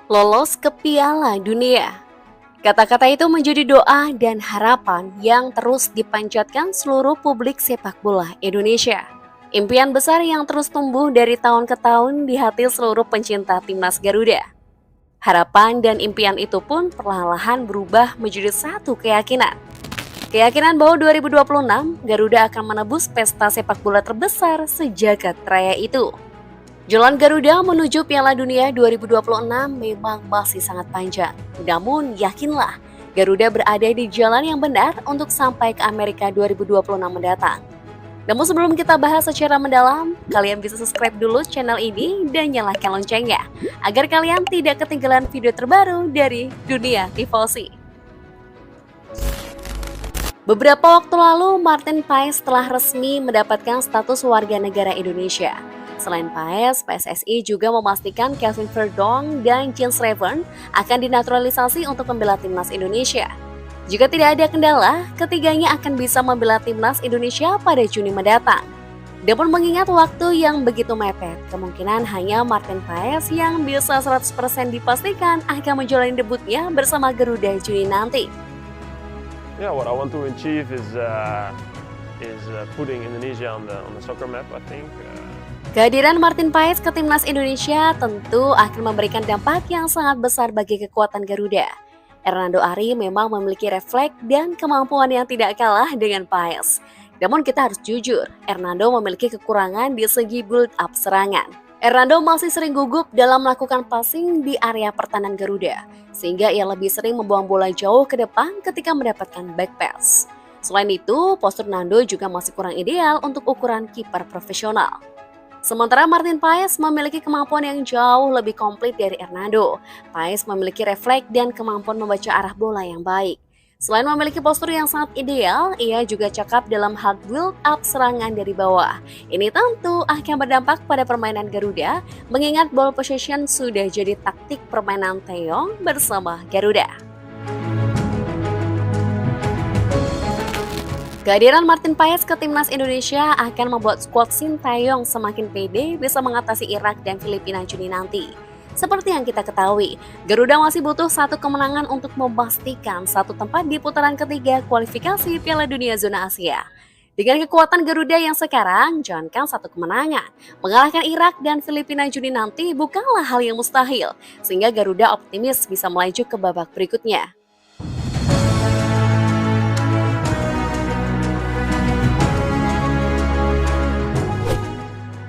Lolos ke Piala Dunia. Kata-kata itu menjadi doa dan harapan yang terus dipanjatkan seluruh publik sepak bola Indonesia. Impian besar yang terus tumbuh dari tahun ke tahun di hati seluruh pencinta timnas Garuda. Harapan dan impian itu pun perlahan-lahan berubah menjadi satu keyakinan. Keyakinan bahwa 2026 Garuda akan menebus pesta sepak bola terbesar sejagat raya itu. Jalan Garuda menuju Piala Dunia 2026 memang masih sangat panjang. Namun yakinlah, Garuda berada di jalan yang benar untuk sampai ke Amerika 2026 mendatang. Namun sebelum kita bahas secara mendalam, kalian bisa subscribe dulu channel ini dan nyalakan loncengnya, agar kalian tidak ketinggalan video terbaru dari Dunia Tifosi. Beberapa waktu lalu, Martin Paes telah resmi mendapatkan status warga negara Indonesia. Selain Paes, PSSI juga memastikan Kevin Verdonk dan Jens Levern akan dinaturalisasi untuk membela timnas Indonesia. Jika tidak ada kendala, ketiganya akan bisa membela timnas Indonesia pada Juni mendatang. Namun mengingat waktu yang begitu mepet, kemungkinan hanya Martin Paes yang bisa 100% dipastikan akan menjalani debutnya bersama Garuda Juni nanti. Yeah, what I want to achieve is putting Indonesia on the soccer map, I think. Kehadiran Martin Paes ke timnas Indonesia tentu akan memberikan dampak yang sangat besar bagi kekuatan Garuda. Hernando Ari memang memiliki refleks dan kemampuan yang tidak kalah dengan Paes. Namun kita harus jujur, Hernando memiliki kekurangan di segi build-up serangan. Hernando masih sering gugup dalam melakukan passing di area pertahanan Garuda, sehingga ia lebih sering membuang bola jauh ke depan ketika mendapatkan back pass. Selain itu, postur Nando juga masih kurang ideal untuk ukuran kiper profesional. Sementara Martin Paes memiliki kemampuan yang jauh lebih komplit dari Hernando. Paes memiliki refleks dan kemampuan membaca arah bola yang baik. Selain memiliki postur yang sangat ideal, ia juga cakap dalam hal build up serangan dari bawah. Ini tentu akan berdampak pada permainan Garuda, mengingat ball possession sudah jadi taktik permainan Taeyong bersama Garuda. Kehadiran Martin Paes ke timnas Indonesia akan membuat skuad Sintayong semakin pede bisa mengatasi Irak dan Filipina Juni nanti. Seperti yang kita ketahui, Garuda masih butuh satu kemenangan untuk memastikan satu tempat di putaran ketiga kualifikasi Piala Dunia Zona Asia. Dengan kekuatan Garuda yang sekarang, jangankan satu kemenangan, mengalahkan Irak dan Filipina Juni nanti bukanlah hal yang mustahil, sehingga Garuda optimis bisa melaju ke babak berikutnya.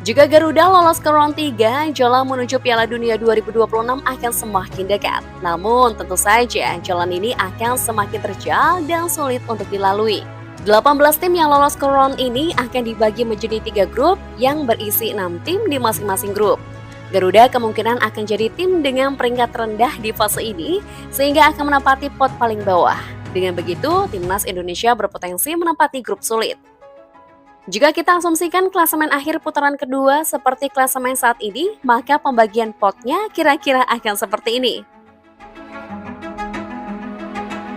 Jika Garuda lolos ke round 3, jalan menuju Piala Dunia 2026 akan semakin dekat. Namun tentu saja jalan ini akan semakin terjal dan sulit untuk dilalui. 18 tim yang lolos ke round ini akan dibagi menjadi 3 grup yang berisi 6 tim di masing-masing grup. Garuda kemungkinan akan jadi tim dengan peringkat rendah di fase ini sehingga akan menempati pot paling bawah. Dengan begitu, timnas Indonesia berpotensi menempati grup sulit. Jika kita asumsikan klasemen akhir putaran kedua seperti klasemen saat ini, maka pembagian potnya kira-kira akan seperti ini.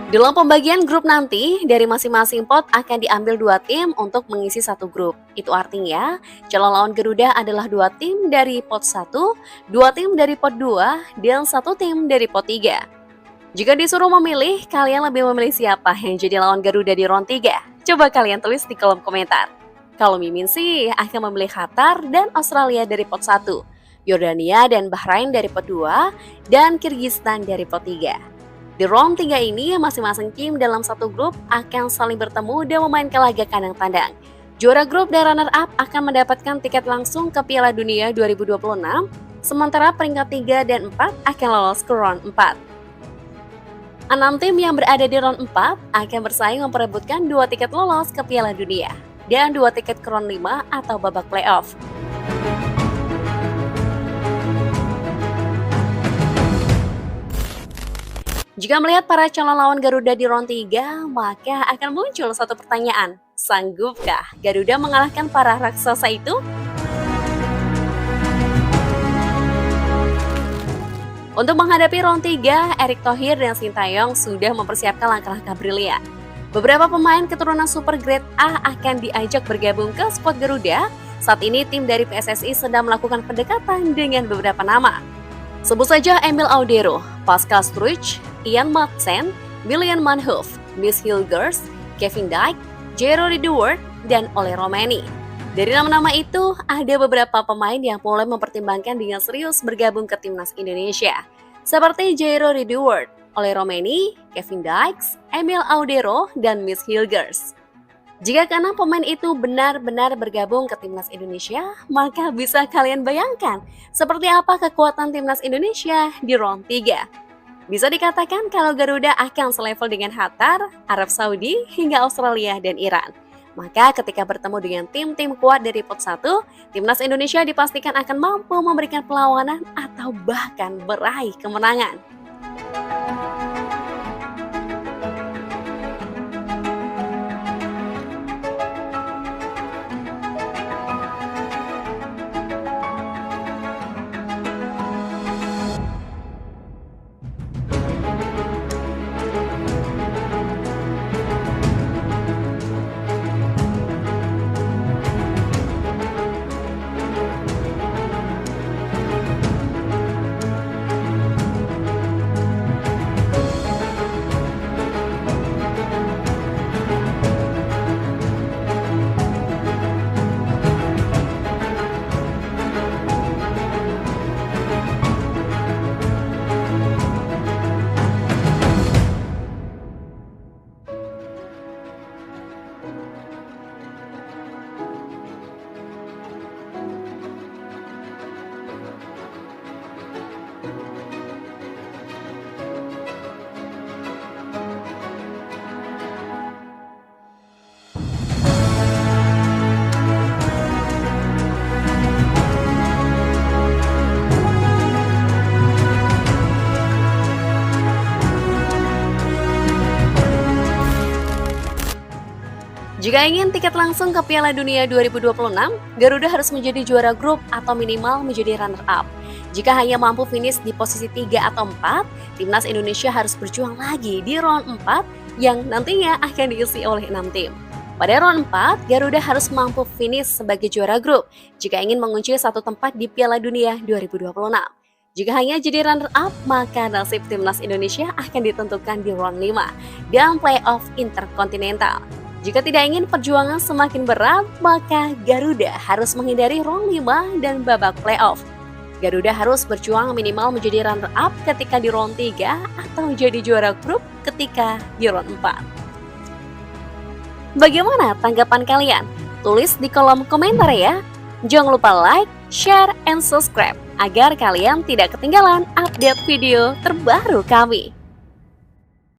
Dalam pembagian grup nanti, dari masing-masing pot akan diambil 2 tim untuk mengisi satu grup. Itu artinya, calon lawan Garuda adalah 2 tim dari pot 1, 2 tim dari pot 2, dan 1 tim dari pot 3. Jika disuruh memilih, kalian lebih memilih siapa yang jadi lawan Garuda di round 3? Coba kalian tulis di kolom komentar. Kalau Mimin sih akan memilih Qatar dan Australia dari pot 1, Yordania dan Bahrain dari pot 2, dan Kyrgyzstan dari pot 3. Di round 3 ini, masing-masing tim dalam satu grup akan saling bertemu dan memainkan laga kandang tandang. Juara grup dan runner-up akan mendapatkan tiket langsung ke Piala Dunia 2026, sementara peringkat 3 dan 4 akan lolos ke round 4. 6 tim yang berada di round 4 akan bersaing memperebutkan 2 tiket lolos ke Piala Dunia dan 2 tiket ke round 5 atau babak playoff. Jika melihat para calon lawan Garuda di round 3, maka akan muncul satu pertanyaan. Sanggupkah Garuda mengalahkan para raksasa itu? Untuk menghadapi round 3, Erick Thohir dan Sintayong sudah mempersiapkan langkah-langkah brilian. Beberapa pemain keturunan Super Grade A akan diajak bergabung ke skuad Garuda. Saat ini tim dari PSSI sedang melakukan pendekatan dengan beberapa nama. Sebut saja Emil Audero, Pascal Struijk, Ian Madsen, William Manhoef, Miss Hilgers, Kevin Dijk, Jairo Riedewald, dan Ole Roemeny. Dari nama-nama itu, ada beberapa pemain yang mulai mempertimbangkan dengan serius bergabung ke timnas Indonesia, seperti Jairo Riedewald, Ole Roemeny, Kevin Dijk, Emil Audero, dan Miss Hilgers. Jika keenam pemain itu benar-benar bergabung ke timnas Indonesia, maka bisa kalian bayangkan seperti apa kekuatan timnas Indonesia di round 3. Bisa dikatakan kalau Garuda akan selevel dengan Qatar, Arab Saudi, hingga Australia dan Iran. Maka ketika bertemu dengan tim-tim kuat dari pot 1, timnas Indonesia dipastikan akan mampu memberikan perlawanan atau bahkan meraih kemenangan. Jika ingin tiket langsung ke Piala Dunia 2026, Garuda harus menjadi juara grup atau minimal menjadi runner-up. Jika hanya mampu finish di posisi 3 atau 4, timnas Indonesia harus berjuang lagi di round 4 yang nantinya akan diisi oleh 6 tim. Pada round 4, Garuda harus mampu finish sebagai juara grup jika ingin mengunci satu tempat di Piala Dunia 2026. Jika hanya jadi runner-up, maka nasib timnas Indonesia akan ditentukan di round 5 dan playoff interkontinental. Jika tidak ingin perjuangan semakin berat, maka Garuda harus menghindari round 5 dan babak playoff. Garuda harus berjuang minimal menjadi runner-up ketika di round 3 atau jadi juara grup ketika di round 4. Bagaimana tanggapan kalian? Tulis di kolom komentar ya. Jangan lupa like, share, and subscribe agar kalian tidak ketinggalan update video terbaru kami.